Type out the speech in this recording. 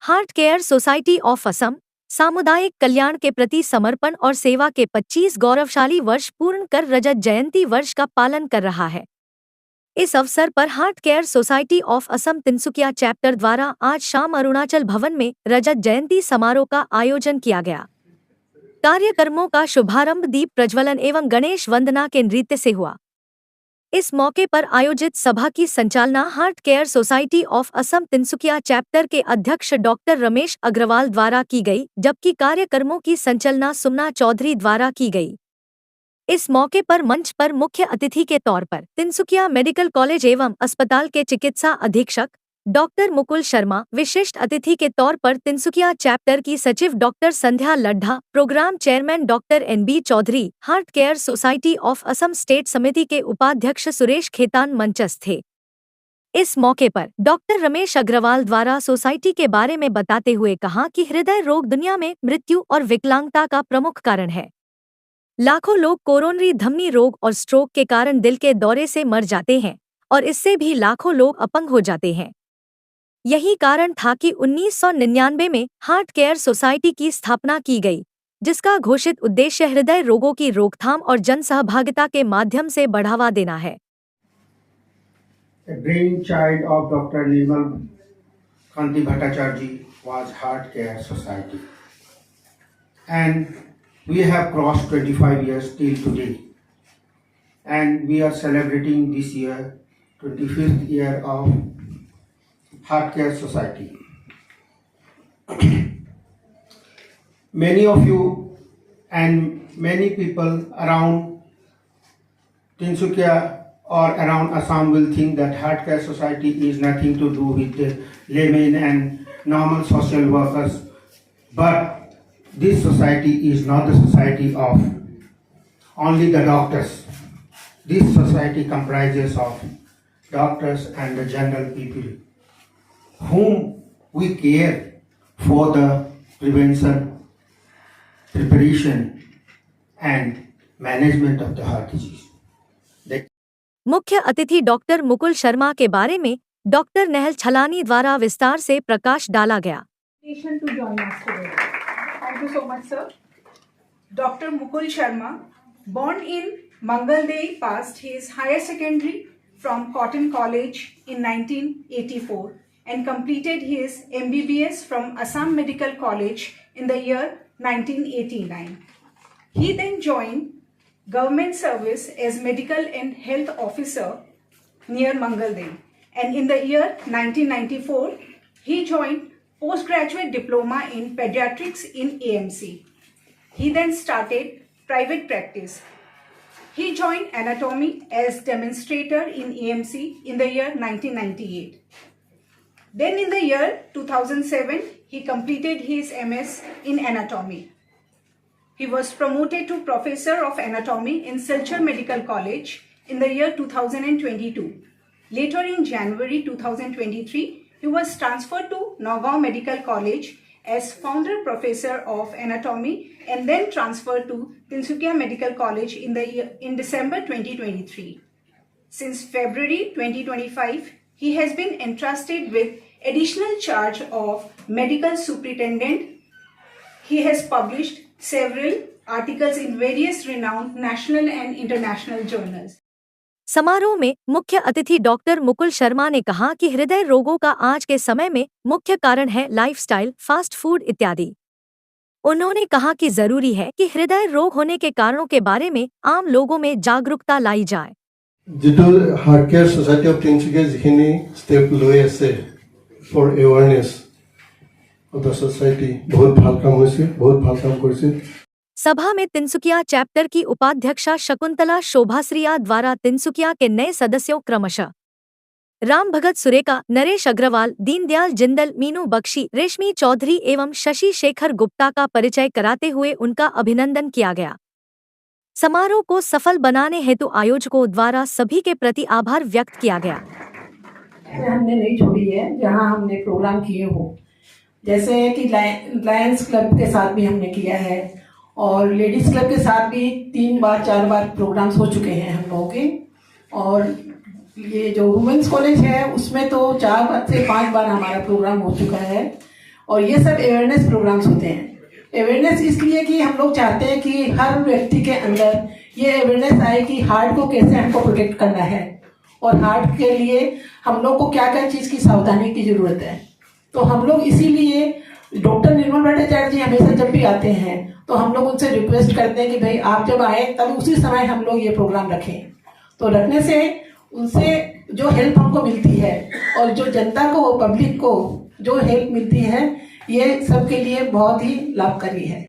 Heart care society of Assam सामुदायिक कल्याण के प्रति समर्पण और सेवा के 25 गौरवशाली वर्ष पूर्ण कर रजत जयंती वर्ष का पालन कर रहा है। इस अवसर पर heart care society of Assam Tinsukia chapter द्वारा आज शाम अरुणाचल भवन में रजत जयंती समारोह का आयोजन किया गया। कार्यक्रमों का शुभारंभ दीप प्रज्वलन एवं गणेश वंदना के नृत्य से हुआ। इस मौके पर आयोजित सभा की संचालना heart care society of Assam Tinsukia chapter के अध्यक्ष डॉक्टर रमेश अग्रवाल द्वारा की गई, जबकि कार्यक्रमों की संचालना सुमना चौधरी द्वारा की गई। इस मौके पर मंच पर मुख्य अतिथि के तौर पर तिनसुकिया मेडिकल कॉलेज एवं अस्पताल के चिकित्सा अधीक्षक डॉक्टर मुकुल शर्मा, विशिष्ट अतिथि के तौर पर तिनसुकिया चैप्टर की सचिव doctor Sandhya Laddha, programme chairman doctor NB Chaudhary, heart care society of Assam state समिति के उपाध्यक्ष सुरेश खेतान मंचस्थ थे। इस मौके पर डॉक्टर रमेश अग्रवाल द्वारा सोसाइटी के बारे में बताते हुए कहा कि हृदय रोग दुनिया में मृत्यु और विकलांगता का प्रमुख कारण है। लाखों लोग कोरोनरी धमनी रोग और स्ट्रोक के कारण दिल के दौरे से मर जाते हैं और इससे भी लाखों लोग अपंग हो जाते हैं। यही कारण था कि 1999 में हार्ट केयर सोसाइटी की स्थापना की गई, जिसका घोषित उद्देश्य हृदय रोगों की रोकथाम और जनसहभागिता के माध्यम से बढ़ावा देना है। A brainchild of Dr. Nirmal Kanti Bhattacharya was Heart Care Society, and we have crossed 25 years till today, and we are celebrating this year 25th year of Heart Care Society. Many of you and many people around Tinsukia or around Assam will think that Heart Care Society is nothing to do with the laymen and normal social workers, but this society is not the society of only the doctors. This society comprises of doctors and the general people whom we care for the prevention, preparation and management of the heart disease. मुख्य अतिथि doctor Mukul Sharma के बारे में doctor Nehal छलानी द्वारा विस्तार से प्रकाश डाला गया। To join us today. Thank you so much, sir. Dr. Mukul Sharma, born in Mangaldehi, passed his higher secondary from Cotton College in 1984 and completed his MBBS from Assam Medical College in the year 1989. He then joined government service as medical and health officer near Mangaldehi, and in the year 1994 he joined postgraduate diploma in pediatrics in AMC. He then started private practice. He joined anatomy as demonstrator in AMC in the year 1998. Then in the year 2007 he completed his MS in anatomy. He was promoted to Professor of Anatomy in Silchar Medical College in the year 2022. Later in January 2023, he was transferred to Nagaon Medical College as Founder Professor of Anatomy and then transferred to Tinsukia Medical College in December 2023. Since February 2025, he has been entrusted with additional charge of Medical Superintendent. He has published several articles in various renowned national and international journals. समारोह में मुख्य अतिथि doctor Mukul Sharma ने कहा कि हृदय रोगों का आज के समय में मुख्य कारण है लाइफस्टाइल, फास्ट फूड इत्यादि। उन्होंने कहा कि जरूरी है कि हृदय रोग होने के कारणों के बारे में आम लोगों में जागरूकता लाई जाए। जितो heart care society of Tinsukia जिखिनि स्टेप লৈ আছে for awareness of the society बहुत ভাল কাম হৈছে, बहुत ভাল কাম কৰিছে। सभा में तिनसुकिया चैप्टर की उपाध्यक्षा शकुंतला शोभाश्रिया द्वारा तिनसुकिया के नए सदस्यों क्रमशः राम भगत सुरेका, नरेश अग्रवाल, दीनदयाल जिंदल, मीनू बख्शी, रेशमी चौधरी एवं शशि शेखर गुप्ता का परिचय कराते हुए उनका अभिनंदन किया गया। समारोह को सफल बनाने हेतु आयोजकों द्वारा सभी के प्रति आभार व्यक्त किया गया। हमने नहीं छोड़ी है जहां हमने प्रोग्राम किए हो, जैसे कि लायंस क्लब के साथ भी हमने किया है और लेडीज क्लब के साथ भी 3-4 बार प्रोग्राम्स हो चुके हैं हम लोगों के। और ये जो वुमेंस कॉलेज है उसमें तो 4 से 5 बार हमारा प्रोग्राम हो चुका है। और ये सब अवेयरनेस प्रोग्राम्स होते हैं। अवेयरनेस इसलिए कि हम लोग चाहते हैं कि हर व्यक्ति के अंदर ये अवेयरनेस आए कि हार्ट को कैसे हमको प्रोटेक्ट करना है और हार्ट के लिए हम लोग को क्या क्या चीज़ की सावधानी की जरूरत है। तो हम लोग इसीलिए डॉक्टर निर्मल भट्टाचार्य जी हमेशा जब भी आते हैं तो हम लोग उनसे रिक्वेस्ट करते हैं कि भाई आप जब आए तब उसी समय हम लोग ये प्रोग्राम रखें। तो रखने से उनसे जो हेल्प हमको मिलती है और जो जनता को, पब्लिक को जो हेल्प मिलती है, ये सबके लिए बहुत ही लाभकारी है।